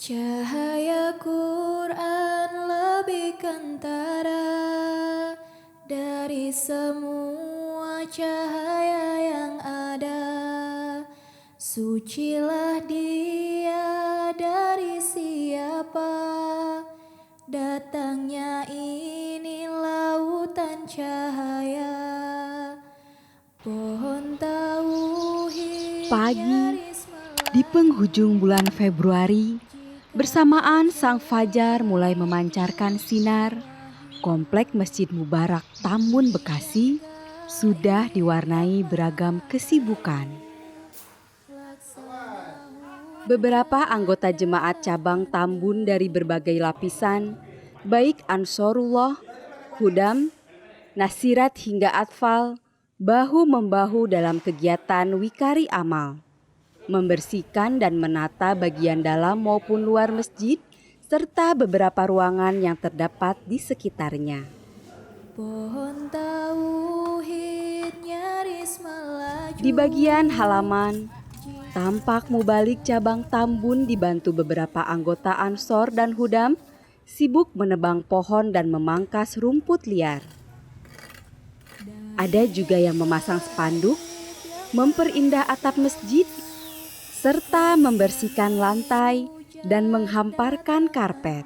Cahaya Quran lebih kentara dari semua cahaya yang ada. Sucilah dia dari siapa datangnya ini lautan cahaya. Pohon tauhid Pagi nyaris di penghujung bulan Februari, bersamaan sang fajar mulai memancarkan sinar, komplek Masjid Mubarak Tambun Bekasi sudah diwarnai beragam kesibukan. Beberapa anggota jemaat cabang Tambun dari berbagai lapisan, baik Ansarullah, Hudam, Nasirat hingga Atfal, bahu-membahu dalam kegiatan Wikari Amal, membersihkan dan menata bagian dalam maupun luar masjid, serta beberapa ruangan yang terdapat di sekitarnya. Pohon tauhid nyaris melaju. Di bagian halaman, tampak mubalik cabang Tambun dibantu beberapa anggota Ansor dan Hudam sibuk menebang pohon dan memangkas rumput liar. Ada juga yang memasang spanduk, memperindah atap masjid, serta membersihkan lantai dan menghamparkan karpet.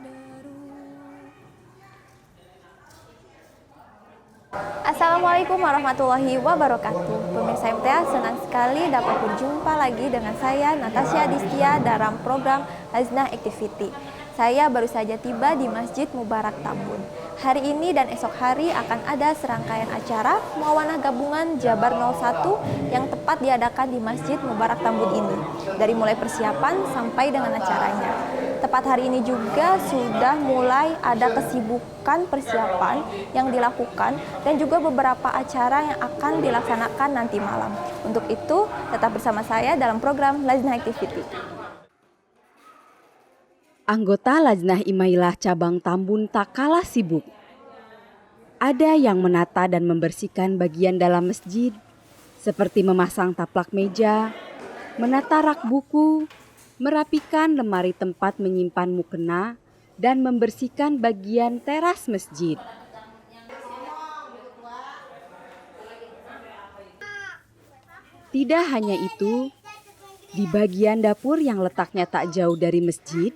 Assalamualaikum warahmatullahi wabarakatuh. Pemirsa MTA, senang sekali dapat berjumpa lagi dengan saya Natasha Distia dalam program Lajnah Activity. Saya baru saja tiba di Masjid Mubarak Tambun. Hari ini dan esok hari akan ada serangkaian acara Muawanah Gabungan Jabar 01 yang tepat diadakan di Masjid Mubarak Tambun ini. Dari mulai persiapan sampai dengan acaranya. Tepat hari ini juga sudah mulai ada kesibukan persiapan yang dilakukan dan juga beberapa acara yang akan dilaksanakan nanti malam. Untuk itu, tetap bersama saya dalam program Lajnah Activity. Anggota Lajnah Imailah cabang Tambun tak kalah sibuk. Ada yang menata dan membersihkan bagian dalam masjid, seperti memasang taplak meja, menata rak buku, merapikan lemari tempat menyimpan mukena, dan membersihkan bagian teras masjid. Tidak hanya itu, di bagian dapur yang letaknya tak jauh dari masjid,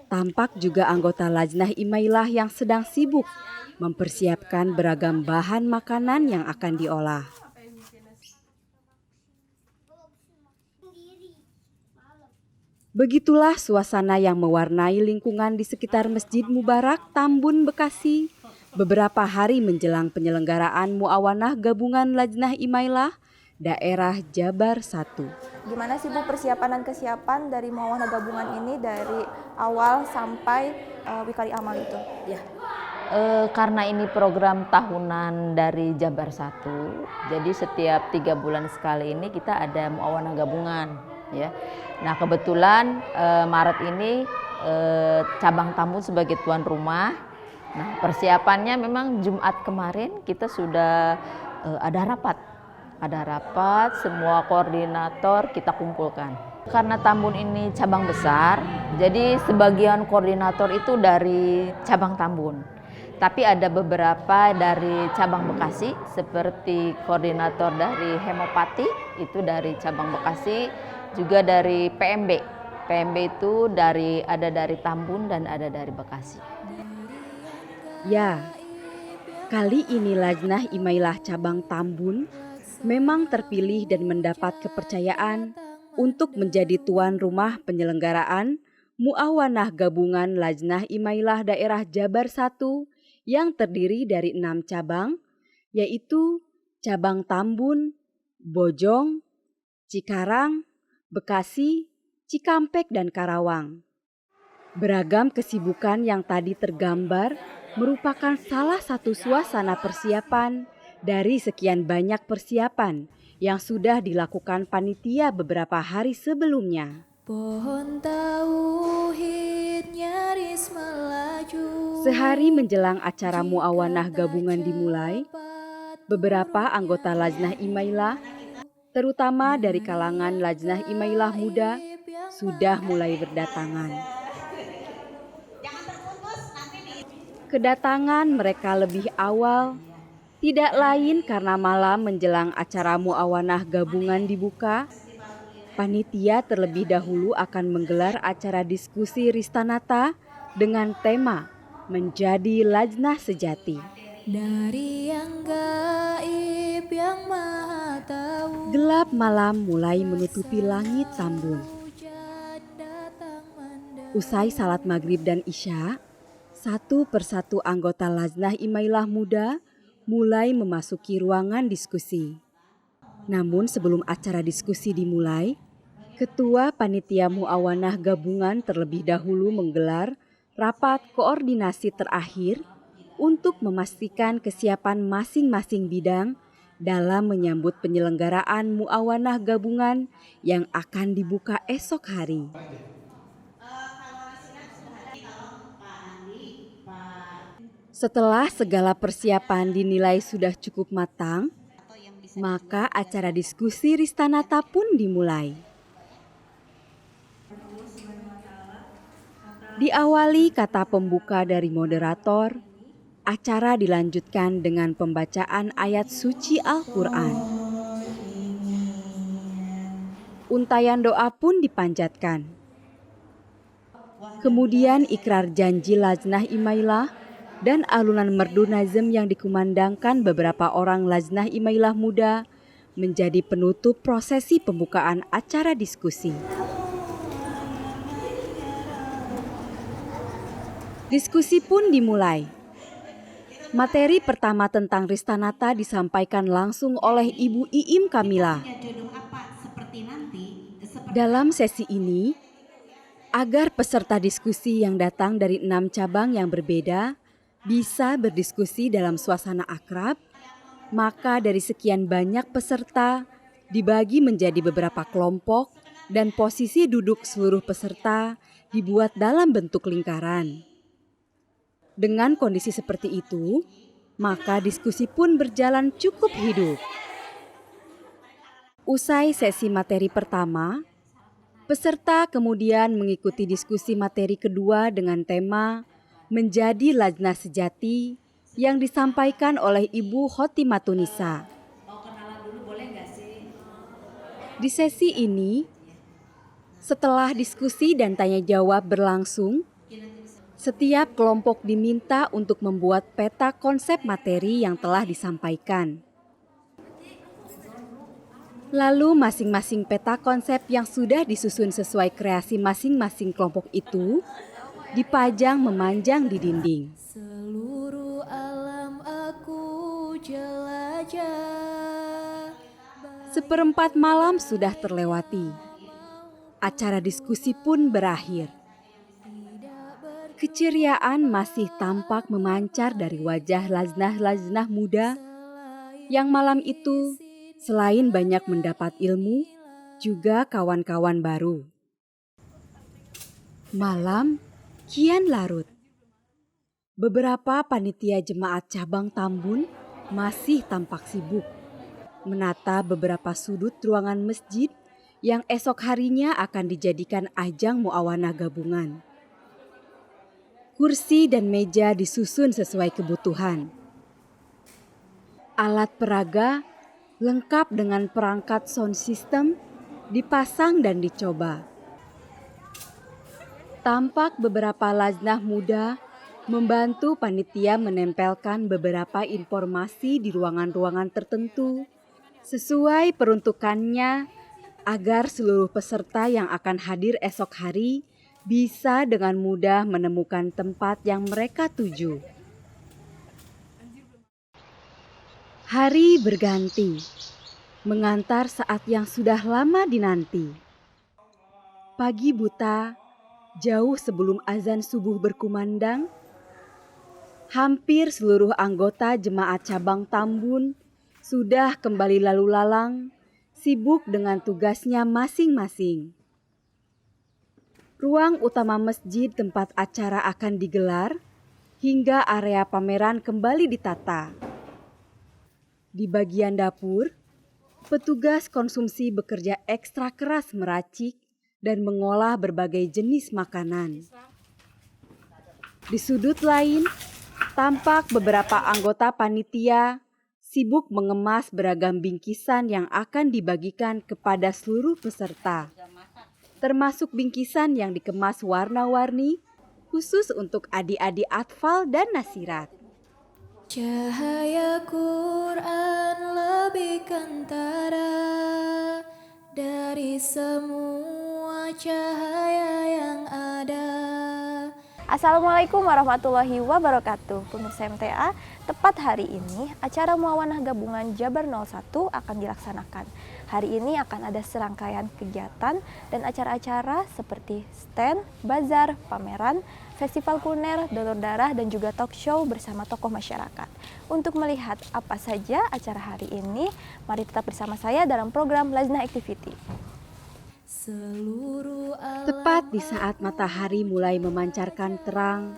tampak juga anggota Lajnah Imailah yang sedang sibuk mempersiapkan beragam bahan makanan yang akan diolah. Begitulah suasana yang mewarnai lingkungan di sekitar Masjid Mubarak Tambun Bekasi beberapa hari menjelang penyelenggaraan Muawanah Gabungan Lajnah Imailah Daerah Jabar 1. Gimana sih Bu persiapan dan kesiapan dari Muawanah Gabungan ini dari awal sampai Wikari Amal itu? Ya, karena ini program tahunan dari Jabar 1, jadi setiap 3 bulan sekali ini kita ada Muawanah Gabungan. Ya, nah kebetulan Maret ini cabang Tambun sebagai tuan rumah. Nah persiapannya memang Jumat kemarin kita sudah ada rapat, semua koordinator kita kumpulkan. Karena Tambun ini cabang besar, jadi sebagian koordinator itu dari cabang Tambun. Tapi ada beberapa dari cabang Bekasi, seperti koordinator dari Hemopati, itu dari cabang Bekasi, juga dari PMB. PMB itu ada dari Tambun dan ada dari Bekasi. Ya, kali ini Lajnah Imailah cabang Tambun memang terpilih dan mendapat kepercayaan untuk menjadi tuan rumah penyelenggaraan Muawanah Gabungan Lajnah Imailah Daerah Jabar 1 yang terdiri dari 6 cabang, yaitu cabang Tambun, Bojong, Cikarang, Bekasi, Cikampek, dan Karawang. Beragam kesibukan yang tadi tergambar merupakan salah satu suasana persiapan dari sekian banyak persiapan yang sudah dilakukan panitia beberapa hari sebelumnya. Pohon tauhid nyaris melaju. Sehari menjelang acara Muawanah Gabungan dimulai, beberapa anggota Lajnah Imailah, terutama dari kalangan Lajnah Imailah muda, sudah mulai berdatangan. Kedatangan mereka lebih awal, tidak lain karena malam menjelang acara muawanah gabungan dibuka, panitia terlebih dahulu akan menggelar acara diskusi Ristanata dengan tema Menjadi Lajnah Sejati. Dari yang gaib yang maha tahu, Gelap malam mulai menutupi langit Tambun. hujan datang menderu. Usai salat maghrib dan isya, satu persatu anggota Lajnah Imailah Muda mulai memasuki ruangan diskusi. Namun sebelum acara diskusi dimulai, Ketua Panitia Muawanah Gabungan terlebih dahulu menggelar rapat koordinasi terakhir untuk memastikan kesiapan masing-masing bidang dalam menyambut penyelenggaraan Muawanah Gabungan yang akan dibuka esok hari. Setelah segala persiapan dinilai sudah cukup matang, maka acara diskusi Ristanata pun dimulai. Diawali kata pembuka dari moderator, acara dilanjutkan dengan pembacaan ayat suci Al-Quran. Untayan doa pun dipanjatkan. Kemudian ikrar janji Lajnah Imailah dan alunan merdu nazm yang dikumandangkan beberapa orang Lajnah Imailah Muda menjadi penutup prosesi pembukaan acara diskusi. Diskusi pun dimulai. Materi pertama tentang Ristanata disampaikan langsung oleh Ibu Iim Kamila. Dalam sesi ini, agar peserta diskusi yang datang dari 6 cabang yang berbeda bisa berdiskusi dalam suasana akrab, maka dari sekian banyak peserta dibagi menjadi beberapa kelompok dan posisi duduk seluruh peserta dibuat dalam bentuk lingkaran. Dengan kondisi seperti itu, maka diskusi pun berjalan cukup hidup. Usai sesi materi pertama, peserta kemudian mengikuti diskusi materi kedua dengan tema Menjadi Lajnah Sejati yang disampaikan oleh Ibu Khotimatunisa. Di sesi ini, setelah diskusi dan tanya jawab berlangsung, setiap kelompok diminta untuk membuat peta konsep materi yang telah disampaikan. Lalu masing-masing peta konsep yang sudah disusun sesuai kreasi masing-masing kelompok itu dipajang memanjang di dinding. Seluruh alam aku jelajah. Seperempat malam sudah terlewati. Acara diskusi pun berakhir. Keceriaan masih tampak memancar dari wajah lajnah-lajnah muda yang malam itu selain banyak mendapat ilmu, juga kawan-kawan baru. Malam kian larut. Beberapa panitia jemaat cabang Tambun masih tampak sibuk menata beberapa sudut ruangan masjid yang esok harinya akan dijadikan ajang muawanah gabungan. Kursi dan meja disusun sesuai kebutuhan. Alat peraga lengkap dengan perangkat sound system dipasang dan dicoba. Tampak beberapa lajnah muda membantu panitia menempelkan beberapa informasi di ruangan-ruangan tertentu sesuai peruntukannya agar seluruh peserta yang akan hadir esok hari bisa dengan mudah menemukan tempat yang mereka tuju. Hari berganti, mengantar saat yang sudah lama dinanti. Pagi buta, jauh sebelum azan subuh berkumandang, hampir seluruh anggota jemaat cabang Tambun sudah kembali lalu lalang, sibuk dengan tugasnya masing-masing. Ruang utama masjid tempat acara akan digelar, hingga area pameran kembali ditata. Di bagian dapur, petugas konsumsi bekerja ekstra keras meracik dan mengolah berbagai jenis makanan. Di sudut lain, Tampak beberapa anggota panitia sibuk mengemas beragam bingkisan yang akan dibagikan kepada seluruh peserta, termasuk bingkisan yang dikemas warna-warni khusus untuk adik-adik Atfal dan Nasirat. Cahaya Quran lebih kentara dari semua cahaya yang ada. Assalamualaikum warahmatullahi wabarakatuh. Pemirsa MTA, tepat hari ini acara Muawanah Gabungan Jabar 01 akan dilaksanakan. Hari ini akan ada serangkaian kegiatan dan acara-acara seperti stand, bazar, pameran, festival kuliner, donor darah, dan juga talk show bersama tokoh masyarakat. Untuk melihat apa saja acara hari ini, mari tetap bersama saya dalam program Lajnah Activity. Tepat di saat matahari mulai memancarkan terang,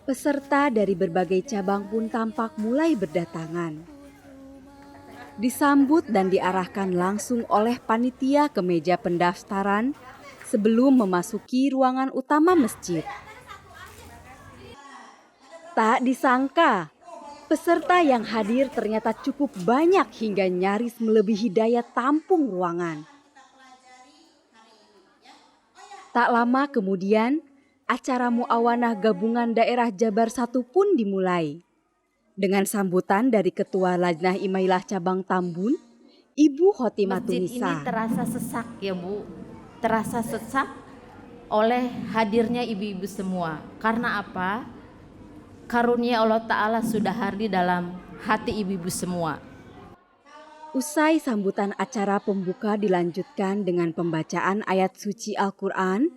peserta dari berbagai cabang pun tampak mulai berdatangan. Disambut dan diarahkan langsung oleh panitia ke meja pendaftaran sebelum memasuki ruangan utama masjid. Tak disangka, peserta yang hadir ternyata cukup banyak hingga nyaris melebihi daya tampung ruangan. Tak lama kemudian, acara Muawanah Gabungan Daerah Jabar 1 pun dimulai. Dengan sambutan dari Ketua Lajnah Imailah Cabang Tambun, Ibu Khotimatunisa. Masjid ini terasa sesak ya Bu, terasa sesak oleh hadirnya ibu-ibu semua. Karena apa? Karunia Allah Ta'ala sudah hadir dalam hati ibu-ibu semua. Usai sambutan acara pembuka dilanjutkan dengan pembacaan ayat suci Al-Quran.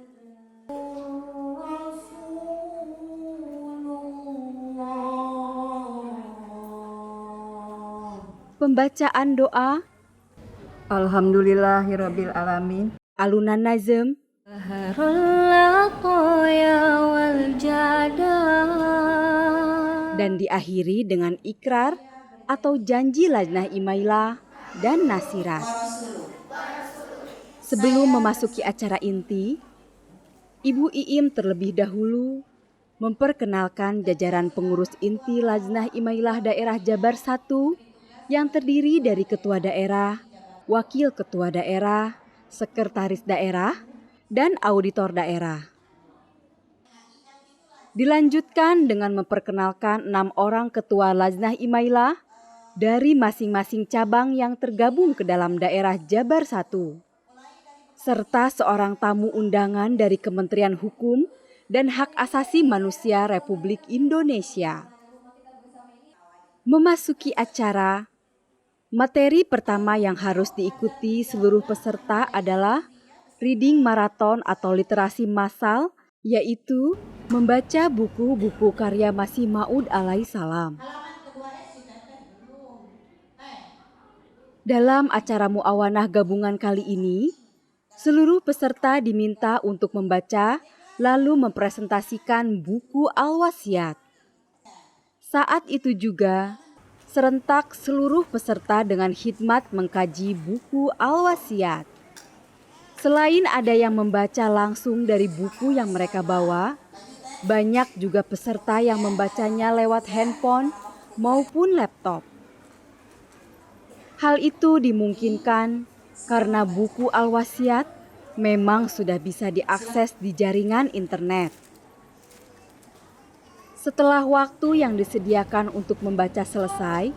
Pembacaan doa. Alhamdulillahirabbil alamin. Alunan nazm. Dan diakhiri dengan ikrar atau janji Lajnah Imailah dan Nasirat. Sebelum memasuki acara inti, Ibu Iim terlebih dahulu memperkenalkan jajaran pengurus inti Lajnah Imailah Daerah Jabar 1 yang terdiri dari Ketua Daerah, Wakil Ketua Daerah, Sekretaris Daerah, dan Auditor Daerah. Dilanjutkan dengan memperkenalkan 6 orang Ketua Lajnah Imailah dari masing-masing cabang yang tergabung ke dalam daerah Jabar 1, serta seorang tamu undangan dari Kementerian Hukum dan Hak Asasi Manusia Republik Indonesia. Memasuki acara, materi pertama yang harus diikuti seluruh peserta adalah reading marathon atau literasi massal, yaitu membaca buku-buku karya Masih Maud alaihissalam. Dalam acara Muawanah Gabungan kali ini, seluruh peserta diminta untuk membaca lalu mempresentasikan buku Al-Wasiat. Saat itu juga, serentak seluruh peserta dengan khidmat mengkaji buku Al-Wasiat. Selain ada yang membaca langsung dari buku yang mereka bawa, banyak juga peserta yang membacanya lewat handphone maupun laptop. Hal itu dimungkinkan karena buku Al-Wasiat memang sudah bisa diakses di jaringan internet. Setelah waktu yang disediakan untuk membaca selesai,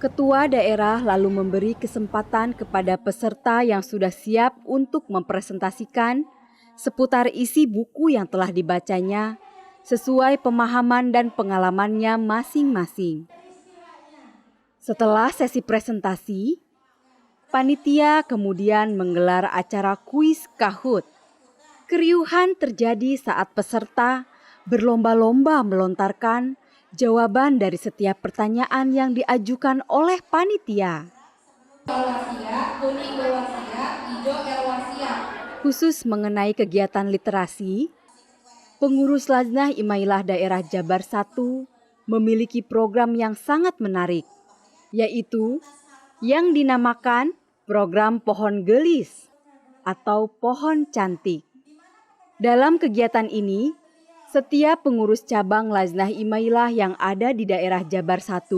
Ketua Daerah lalu memberi kesempatan kepada peserta yang sudah siap untuk mempresentasikan seputar isi buku yang telah dibacanya sesuai pemahaman dan pengalamannya masing-masing. Setelah sesi presentasi, panitia kemudian menggelar acara kuis Kahoot. Keriuhan terjadi saat peserta berlomba-lomba melontarkan jawaban dari setiap pertanyaan yang diajukan oleh panitia. Khusus mengenai kegiatan literasi, pengurus Lajnah Imailah Daerah Jabar 1 memiliki program yang sangat menarik, yaitu yang dinamakan Program Pohon Gelis atau Pohon Cantik. Dalam kegiatan ini, Setiap pengurus cabang Lajnah Imailah yang ada di daerah Jabar 1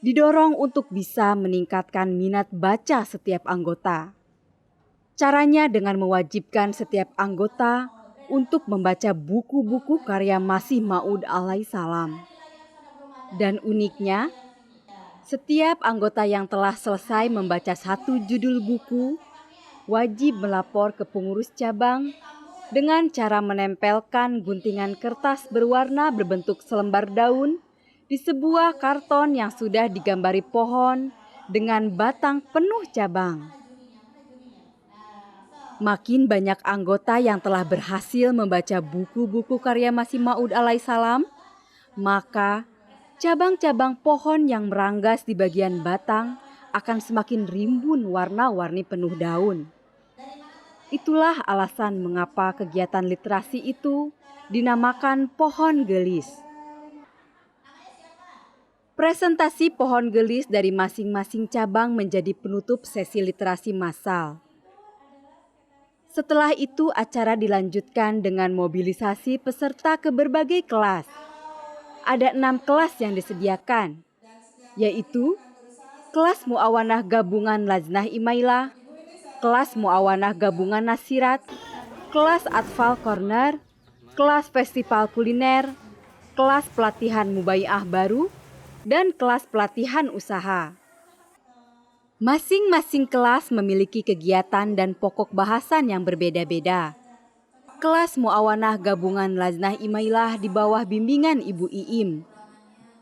didorong untuk bisa meningkatkan minat baca setiap anggota. Caranya dengan mewajibkan setiap anggota untuk membaca buku-buku karya Masih Maud alaihissalam. Dan uniknya, setiap anggota yang telah selesai membaca satu judul buku wajib melapor ke pengurus cabang dengan cara menempelkan guntingan kertas berwarna berbentuk selembar daun di sebuah karton yang sudah digambari pohon dengan batang penuh cabang. Makin banyak anggota yang telah berhasil membaca buku-buku karya Masih Maud alaihissalam, maka cabang-cabang pohon yang meranggas di bagian batang akan semakin rimbun warna-warni penuh daun. Itulah alasan mengapa kegiatan literasi itu dinamakan pohon gelis. Presentasi pohon gelis dari masing-masing cabang menjadi penutup sesi literasi massal. Setelah itu acara dilanjutkan dengan mobilisasi peserta ke berbagai kelas. Ada 6 kelas yang disediakan, yaitu kelas Muawanah Gabungan Lajnah Imailah, kelas Muawanah Gabungan Nasirat, kelas Atfal Corner, kelas Festival Kuliner, kelas pelatihan Mubai'ah baru, dan kelas pelatihan usaha. Masing-masing kelas memiliki kegiatan dan pokok bahasan yang berbeda-beda. Kelas Muawanah Gabungan Lajnah Imailah di bawah bimbingan Ibu Iim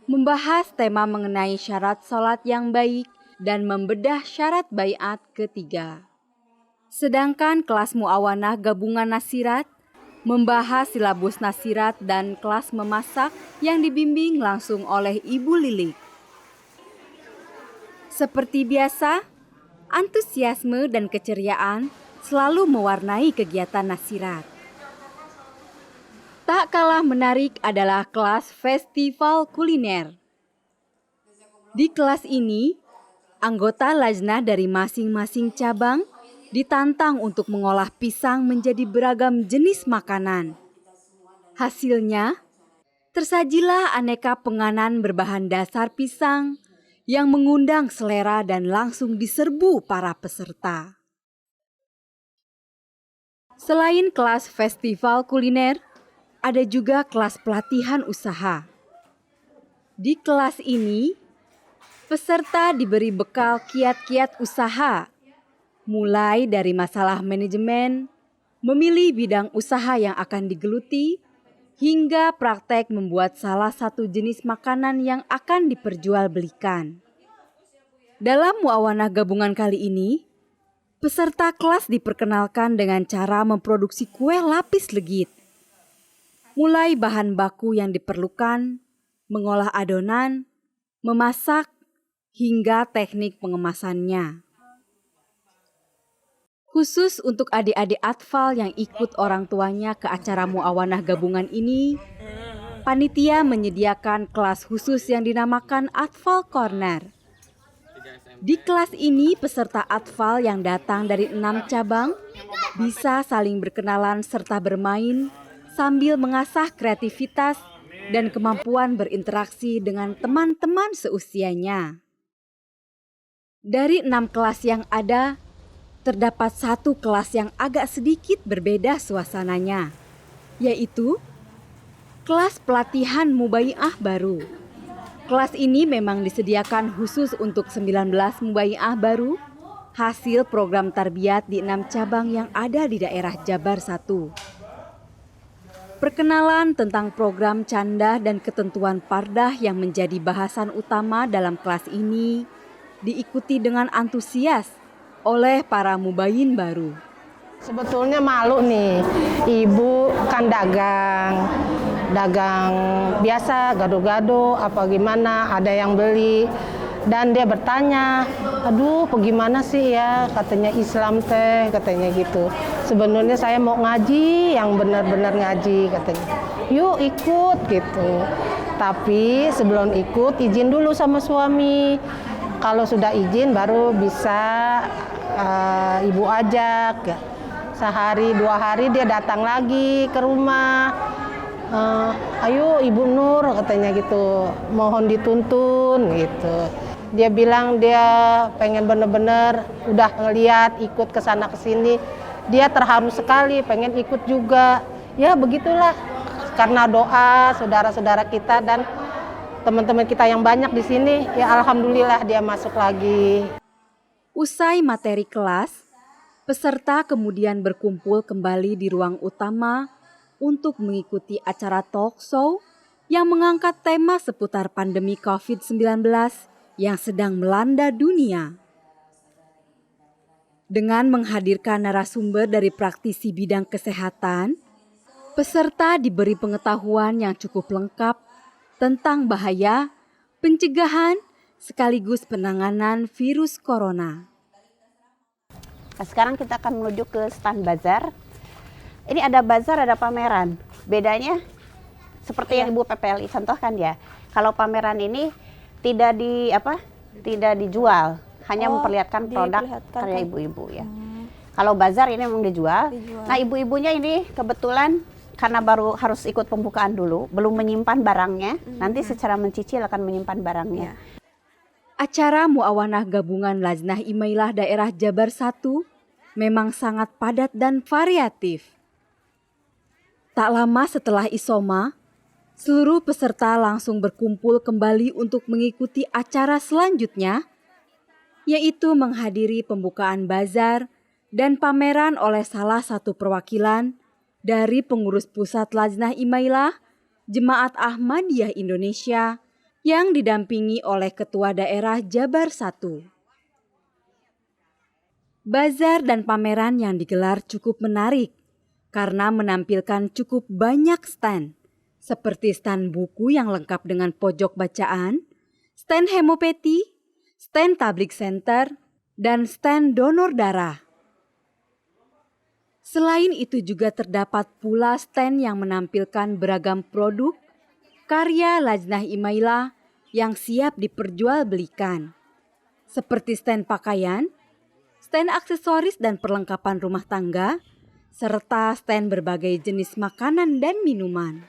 membahas tema mengenai syarat sholat yang baik dan membedah syarat baiat ketiga. Sedangkan kelas Muawanah Gabungan Nasirat membahas silabus nasirat dan kelas memasak yang dibimbing langsung oleh Ibu Lilik. Seperti biasa, antusiasme dan keceriaan selalu mewarnai kegiatan nasirat. Tak kalah menarik adalah kelas Festival Kuliner. Di kelas ini, anggota Lajnah dari masing-masing cabang ditantang untuk mengolah pisang menjadi beragam jenis makanan. Hasilnya, tersajilah aneka penganan berbahan dasar pisang yang mengundang selera dan langsung diserbu para peserta. Selain kelas Festival Kuliner, ada juga kelas pelatihan usaha. Di kelas ini, peserta diberi bekal kiat-kiat usaha, mulai dari masalah manajemen, memilih bidang usaha yang akan digeluti, hingga praktek membuat salah satu jenis makanan yang akan diperjualbelikan. Dalam Muawanah Gabungan kali ini, peserta kelas diperkenalkan dengan cara memproduksi kue lapis legit. Mulai bahan baku yang diperlukan, mengolah adonan, memasak, hingga teknik pengemasannya. Khusus untuk adik-adik Atfal yang ikut orang tuanya ke acara Muawanah Gabungan ini, panitia menyediakan kelas khusus yang dinamakan Atfal Corner. Di kelas ini, peserta Atfal yang datang dari 6 cabang bisa saling berkenalan serta bermain sambil mengasah kreativitas dan kemampuan berinteraksi dengan teman-teman seusianya. Dari 6 kelas yang ada, terdapat 1 kelas yang agak sedikit berbeda suasananya, yaitu kelas pelatihan Mubai'ah baru. Kelas ini memang disediakan khusus untuk 19 Mubai'ah baru, hasil program tarbiyat di 6 cabang yang ada di daerah Jabar 1. Perkenalan tentang program canda dan ketentuan pardah yang menjadi bahasan utama dalam kelas ini diikuti dengan antusias oleh para mubayin baru. Sebetulnya malu nih, ibu kan dagang biasa, gado-gado apa gimana, ada yang beli. Dan dia bertanya, aduh bagaimana sih ya katanya Islam teh, katanya gitu. Sebenarnya saya mau ngaji, yang benar-benar ngaji katanya. Yuk ikut gitu. Tapi sebelum ikut izin dulu sama suami. Kalau sudah izin baru bisa ibu ajak. Sehari 2 hari dia datang lagi ke rumah. Ayo Ibu Nur katanya gitu, mohon dituntun gitu. Dia bilang dia pengen bener-bener udah ngeliat ikut ke sana ke sini. Dia terharu sekali, pengen ikut juga. Ya begitulah, karena doa saudara-saudara kita dan teman-teman kita yang banyak di sini, ya alhamdulillah dia masuk lagi. Usai materi kelas, peserta kemudian berkumpul kembali di ruang utama untuk mengikuti acara talk show yang mengangkat tema seputar pandemi COVID-19 yang sedang melanda dunia. Dengan menghadirkan narasumber dari praktisi bidang kesehatan, peserta diberi pengetahuan yang cukup lengkap tentang bahaya, pencegahan, sekaligus penanganan virus corona. Nah, sekarang kita akan menuju ke stand bazar. Ini ada bazar, ada pameran. Bedanya seperti yang Ibu PPLI contohkan ya. Kalau pameran ini tidak dijual, hanya memperlihatkan produk karya ibu-ibu ya. Kalau bazar ini memang dijual. Nah, ibu-ibunya ini kebetulan karena baru harus ikut pembukaan dulu, belum menyimpan barangnya. Nanti secara mencicil akan menyimpan barangnya. Acara Muawanah Gabungan Lajnah Imailah Daerah Jabar 1 memang sangat padat dan variatif. Tak lama setelah Isoma, seluruh peserta langsung berkumpul kembali untuk mengikuti acara selanjutnya, yaitu menghadiri pembukaan bazar dan pameran oleh salah satu perwakilan dari pengurus pusat Lajnah Imailah Jemaat Ahmadiyah Indonesia yang didampingi oleh Ketua Daerah Jabar 1. Bazar dan pameran yang digelar cukup menarik karena menampilkan cukup banyak stand, seperti stand buku yang lengkap dengan pojok bacaan, stand hemopeti, stand tablik center, dan stand donor darah. Selain itu juga terdapat pula stand yang menampilkan beragam produk karya Lajnah Imailah yang siap diperjualbelikan, seperti stand pakaian, stand aksesoris dan perlengkapan rumah tangga, serta stand berbagai jenis makanan dan minuman.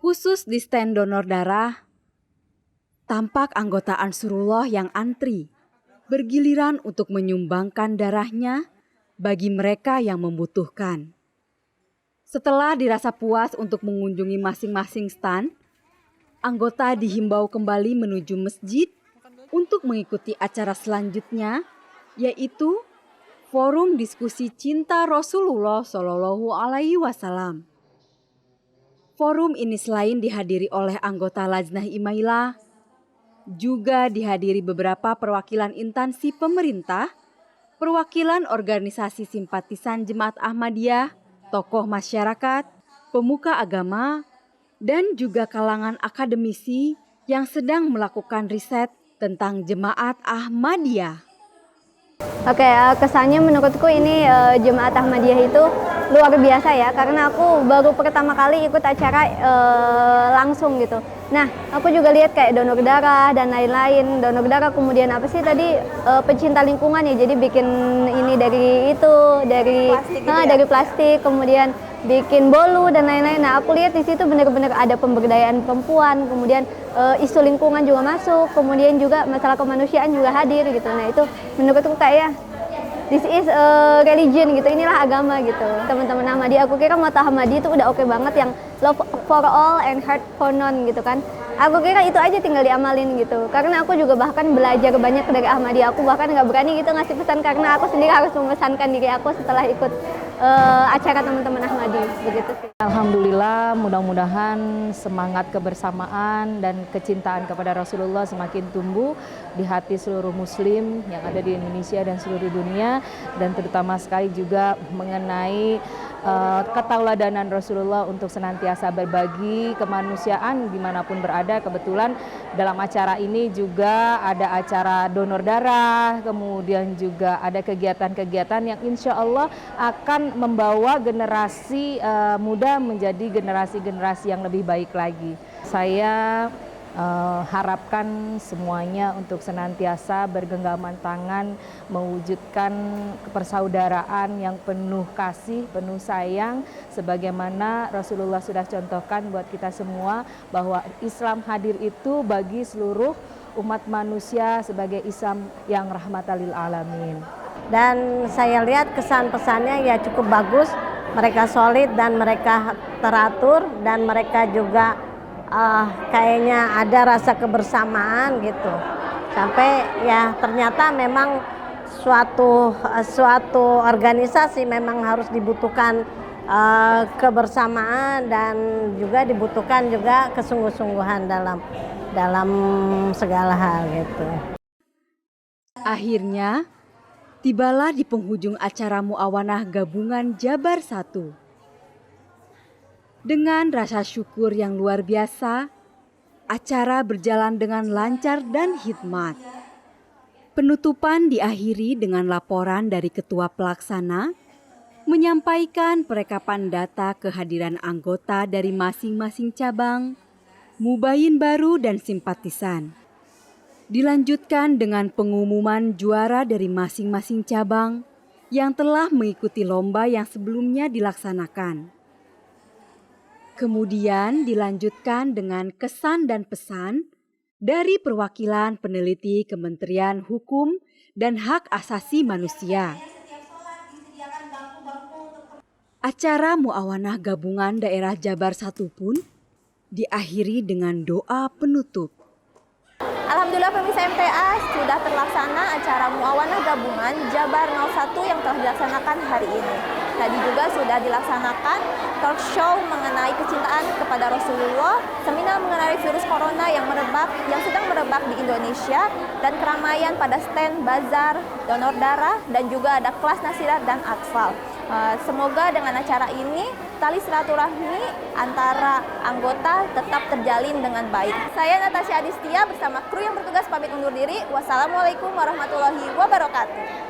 Khusus di stand donor darah, tampak anggota Ansarullah yang antri, bergiliran untuk menyumbangkan darahnya bagi mereka yang membutuhkan. Setelah dirasa puas untuk mengunjungi masing-masing stand, anggota dihimbau kembali menuju masjid untuk mengikuti acara selanjutnya, yaitu Forum Diskusi Cinta Rasulullah Shallallahu Alaihi Wasallam. Forum ini selain dihadiri oleh anggota Lajnah Imailah, juga dihadiri beberapa perwakilan instansi pemerintah, perwakilan organisasi simpatisan Jemaat Ahmadiyah, tokoh masyarakat, pemuka agama, dan juga kalangan akademisi yang sedang melakukan riset tentang Jemaat Ahmadiyah. Oke, kesannya menurutku ini Jemaat Ahmadiyah itu luar biasa ya, karena aku baru pertama kali ikut acara langsung gitu. Nah, aku juga lihat kayak donor darah dan lain-lain. Donor darah kemudian apa sih tadi pecinta lingkungan ya, jadi bikin ini dari itu, dari plastik, dari plastik, kemudian bikin bolu dan lain-lain. Nah, aku lihat di situ benar-benar ada pemberdayaan perempuan, kemudian isu lingkungan juga masuk, kemudian juga masalah kemanusiaan juga hadir gitu. Nah, itu menurutku kayak this is a religion gitu, inilah agama gitu. Teman-teman Ahmadiyah, aku kira mata Ahmadiyah itu udah oke banget yang love for all and heart for none gitu kan. Aku kira itu aja tinggal diamalin gitu. Karena aku juga bahkan belajar banyak dari Ahmadiyah. Aku bahkan nggak berani gitu ngasih pesan karena aku sendiri harus memesankan diri aku setelah ikut acara teman-teman Ahmadi begitu sih. Alhamdulillah, mudah-mudahan semangat kebersamaan dan kecintaan kepada Rasulullah semakin tumbuh di hati seluruh muslim yang ada di Indonesia dan seluruh dunia, dan terutama sekali juga mengenai ketauladanan Rasulullah untuk senantiasa berbagi kemanusiaan dimanapun berada. Kebetulan dalam acara ini juga ada acara donor darah, kemudian juga ada kegiatan-kegiatan yang insya Allah akan membawa generasi muda menjadi generasi-generasi yang lebih baik lagi. Saya harapkan semuanya untuk senantiasa bergenggaman tangan mewujudkan persaudaraan yang penuh kasih, penuh sayang, sebagaimana Rasulullah sudah contohkan buat kita semua bahwa Islam hadir itu bagi seluruh umat manusia sebagai Islam yang rahmatan lil alamin. Dan saya lihat kesan pesannya ya cukup bagus, mereka solid dan mereka teratur dan mereka juga kayaknya ada rasa kebersamaan gitu. Sampai ya ternyata memang suatu organisasi memang harus dibutuhkan kebersamaan dan juga dibutuhkan juga kesungguh-sungguhan dalam segala hal gitu. Akhirnya, tibalah di penghujung acara Muawanah Gabungan Jabar 1. Dengan rasa syukur yang luar biasa, acara berjalan dengan lancar dan hikmat. Penutupan diakhiri dengan laporan dari Ketua Pelaksana, menyampaikan perekapan data kehadiran anggota dari masing-masing cabang, mubayin baru dan simpatisan. Dilanjutkan dengan pengumuman juara dari masing-masing cabang yang telah mengikuti lomba yang sebelumnya dilaksanakan. Kemudian dilanjutkan dengan kesan dan pesan dari perwakilan peneliti Kementerian Hukum dan Hak Asasi Manusia. Acara Muawanah Gabungan Daerah Jabar 1 pun diakhiri dengan doa penutup. Alhamdulillah pemirsa MTA sudah terlaksana acara Muawanah Gabungan Jabar 01 yang telah dilaksanakan hari ini. Tadi juga sudah dilaksanakan talk show mengenai kecintaan kepada Rasulullah, seminar mengenai virus corona yang sedang merebak di Indonesia, dan keramaian pada stand bazar, donor darah, dan juga ada kelas nasirat dan atfal. Semoga dengan acara ini tali silaturahmi antara anggota tetap terjalin dengan baik. Saya Natasha Adistia bersama kru yang bertugas pamit undur diri. Wassalamualaikum warahmatullahi wabarakatuh.